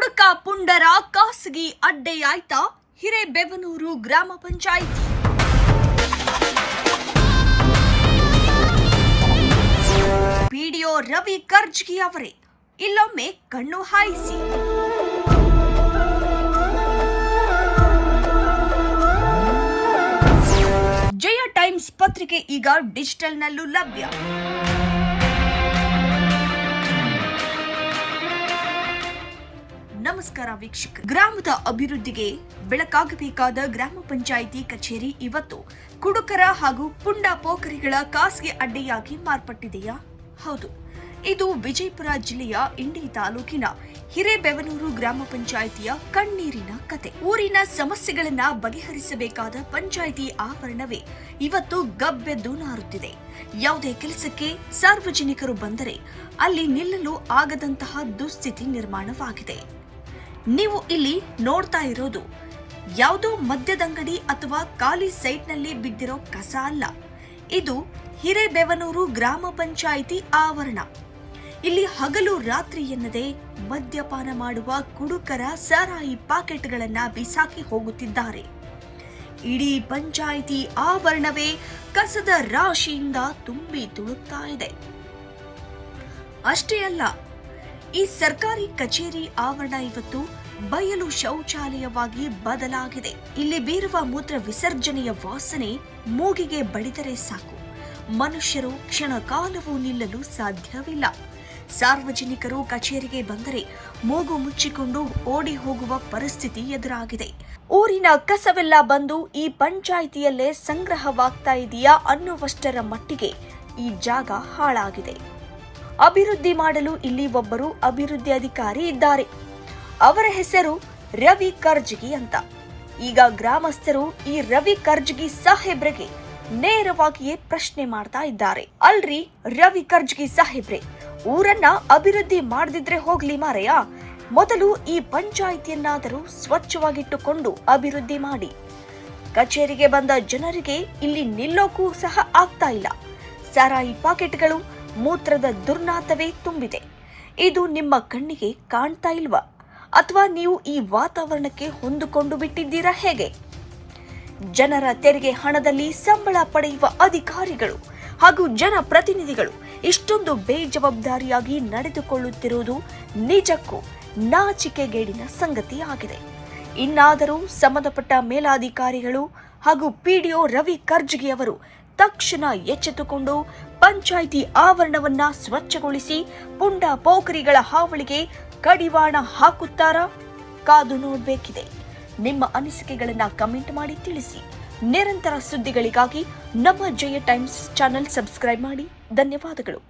ಕುಡುಕ ಪುಂಡರ ಖಾಸಗಿ ಅಡ್ಡೆಯಾಯ್ತ ಹಿರೇಬೇವನೂರು ಗ್ರಾಮ ಪಂಚಾಯಿತಿ. ಪಿಡಿಒ ರವಿ ಕರ್ಜಗಿ ಅವರೇ ಇಲ್ಲೊಮ್ಮೆ ಕಣ್ಣು ಹಾಯಿಸಿ. ಜಯ ಟೈಮ್ಸ್ ಪತ್ರಿಕೆ ಈಗ ಡಿಜಿಟಲ್ನಲ್ಲೂ ಲಭ್ಯ. ನಮಸ್ಕಾರ ವೀಕ್ಷಕ. ಗ್ರಾಮದ ಅಭಿವೃದ್ಧಿಗೆ ಬೆಳಕಾಗಬೇಕಾದ ಗ್ರಾಮ ಪಂಚಾಯಿತಿ ಕಚೇರಿ ಇವತ್ತು ಕುಡುಕರ ಹಾಗೂ ಪುಂಡ ಪೋಖರಿಗಳ ಖಾಸಗಿ ಅಡ್ಡೆಯಾಗಿ ಮಾರ್ಪಟ್ಟಿದೆಯಾ? ಹೌದು, ಇದು ವಿಜಯಪುರ ಜಿಲ್ಲೆಯ ಇಂಡಿ ತಾಲೂಕಿನ ಹಿರೇಬೇವನೂರು ಗ್ರಾಮ ಪಂಚಾಯಿತಿಯ ಕಣ್ಣೀರಿನ ಕತೆ. ಊರಿನ ಸಮಸ್ಯೆಗಳನ್ನ ಬಗೆಹರಿಸಬೇಕಾದ ಪಂಚಾಯಿತಿ ಆವರಣವೇ ಇವತ್ತು ಗಬ್ಬೆದ್ದು ನಾರುತ್ತಿದೆ. ಯಾವುದೇ ಕೆಲಸಕ್ಕೆ ಸಾರ್ವಜನಿಕರು ಬಂದರೆ ಅಲ್ಲಿ ನಿಲ್ಲಲು ಆಗದಂತಹ ದುಸ್ಥಿತಿ ನಿರ್ಮಾಣವಾಗಿದೆ. ನೀವು ಇಲ್ಲಿ ನೋಡ್ತಾ ಇರೋದು ಯಾವುದೋ ಮದ್ಯದಂಗಡಿ ಅಥವಾ ಖಾಲಿ ಸೈಟ್ನಲ್ಲಿ ಬಿದ್ದಿರೋ ಕಸ ಅಲ್ಲ. ಇದು ಹಿರೇಬೇವನೂರು ಗ್ರಾಮ ಪಂಚಾಯಿತಿ ಆವರಣ. ಇಲ್ಲಿ ಹಗಲು ರಾತ್ರಿ ಎನ್ನದೆ ಮದ್ಯಪಾನ ಮಾಡುವ ಕುಡುಕರ ಸಾರಾಯಿ ಪಾಕೆಟ್ಗಳನ್ನ ಬಿಸಾಕಿ ಹೋಗುತ್ತಿದ್ದಾರೆ. ಇಡೀ ಪಂಚಾಯಿತಿ ಆವರಣವೇ ಕಸದ ರಾಶಿಯಿಂದ ತುಂಬಿ ತುಳುಕ್ತಾ ಇದೆ. ಅಷ್ಟೇ ಅಲ್ಲ, ಈ ಸರ್ಕಾರಿ ಕಚೇರಿ ಆವರಣ ಇವತ್ತು ಬಯಲು ಶೌಚಾಲಯವಾಗಿ ಬದಲಾಗಿದೆ. ಇಲ್ಲಿ ಬೀರುವ ಮೂತ್ರ ವಿಸರ್ಜನೆಯ ವಾಸನೆ ಮೂಗಿಗೆ ಬಡಿದರೆ ಸಾಕು, ಮನುಷ್ಯರು ಕ್ಷಣ ಕಾಲವೂ ನಿಲ್ಲಲು ಸಾಧ್ಯವಿಲ್ಲ. ಸಾರ್ವಜನಿಕರು ಕಚೇರಿಗೆ ಬಂದರೆ ಮೂಗು ಮುಚ್ಚಿಕೊಂಡು ಓಡಿ ಹೋಗುವ ಪರಿಸ್ಥಿತಿ ಎದುರಾಗಿದೆ. ಊರಿನ ಕಸವೆಲ್ಲ ಬಂದು ಈ ಪಂಚಾಯಿತಿಯಲ್ಲೇ ಸಂಗ್ರಹವಾಗ್ತಾ ಇದೆಯಾ ಅನ್ನುವಷ್ಟರ ಮಟ್ಟಿಗೆ ಈ ಜಾಗ ಹಾಳಾಗಿದೆ. ಅಭಿವೃದ್ಧಿ ಮಾಡಲು ಇಲ್ಲಿ ಒಬ್ಬರು ಅಭಿವೃದ್ಧಿ ಅಧಿಕಾರಿ ಇದ್ದಾರೆ. ಅವರ ಹೆಸರು ರವಿ ಕರ್ಜಗಿ ಅಂತ. ಈಗ ಗ್ರಾಮಸ್ಥರು ಈ ರವಿ ಕರ್ಜಗಿ ಸಾಹೇಬ್ರಿಗೆ ನೇರವಾಗಿಯೇ ಪ್ರಶ್ನೆ ಮಾಡ್ತಾ ಇದ್ದಾರೆ. ಅಲ್ರಿ ರವಿ ಕರ್ಜಗಿ ಸಾಹೇಬ್ರೆ, ಊರನ್ನ ಅಭಿವೃದ್ಧಿ ಮಾಡದಿದ್ರೆ ಹೋಗ್ಲಿ ಮಾರೆಯಾ, ಮೊದಲು ಈ ಪಂಚಾಯಿತಿಯನ್ನಾದರೂ ಸ್ವಚ್ಛವಾಗಿಟ್ಟುಕೊಂಡು ಅಭಿವೃದ್ಧಿ ಮಾಡಿ. ಕಚೇರಿಗೆ ಬಂದ ಜನರಿಗೆ ಇಲ್ಲಿ ನಿಲ್ಲೋಕೂ ಸಹ ಆಗ್ತಾ ಇಲ್ಲ. ಸಾರಾಯಿ ಪಾಕೆಟ್ಗಳು, ಮೂತ್ರದ ದುರ್ನಾತವೇ ತುಂಬಿದೆ. ಇದು ನಿಮ್ಮ ಕಣ್ಣಿಗೆ ಕಾಣ್ತಾ ಇಲ್ವಾ? ಅಥವಾ ನೀವು ಈ ವಾತಾವರಣಕ್ಕೆ ಹೊಂದಿಕೊಂಡು ಬಿಟ್ಟಿದ್ದೀರಾ ಹೇಗೆ? ಜನರ ತೆರಿಗೆ ಹಣದಲ್ಲಿ ಸಂಬಳ ಪಡೆಯುವ ಅಧಿಕಾರಿಗಳು ಹಾಗೂ ಜನಪ್ರತಿನಿಧಿಗಳು ಇಷ್ಟೊಂದು ಬೇಜವಾಬ್ದಾರಿಯಾಗಿ ನಡೆದುಕೊಳ್ಳುತ್ತಿರುವುದು ನಿಜಕ್ಕೂ ನಾಚಿಕೆಗೇಡಿನ ಸಂಗತಿಯಾಗಿದೆ. ಇನ್ನಾದರೂ ಸಂಬಂಧಪಟ್ಟ ಮೇಲಾಧಿಕಾರಿಗಳು ಹಾಗೂ ಪಿಡಿಒ ರವಿ ಕರ್ಜಗಿ ಅವರು ತಕ್ಷಣ ಎಚ್ಚೆತ್ತುಕೊಂಡು ಪಂಚಾಯಿತಿ ಆವರಣವನ್ನ ಸ್ವಚ್ಛಗೊಳಿಸಿ ಪುಂಡ ಪೋಖರಿಗಳ ಹಾವಳಿಗೆ ಕಡಿವಾಣ ಹಾಕುತ್ತಾರಾ? ಕಾದು ನೋಡಬೇಕಿದೆ. ನಿಮ್ಮ ಅನಿಸಿಕೆಗಳನ್ನ ಕಮೆಂಟ್ ಮಾಡಿ ತಿಳಿಸಿ. ನಿರಂತರ ಸುದ್ದಿಗಳಿಗಾಗಿ ನಮ್ಮ ಜಯ ಟೈಮ್ಸ್ ಚಾನೆಲ್ ಸಬ್ಸ್ಕ್ರೈಬ್ ಮಾಡಿ. ಧನ್ಯವಾದಗಳು.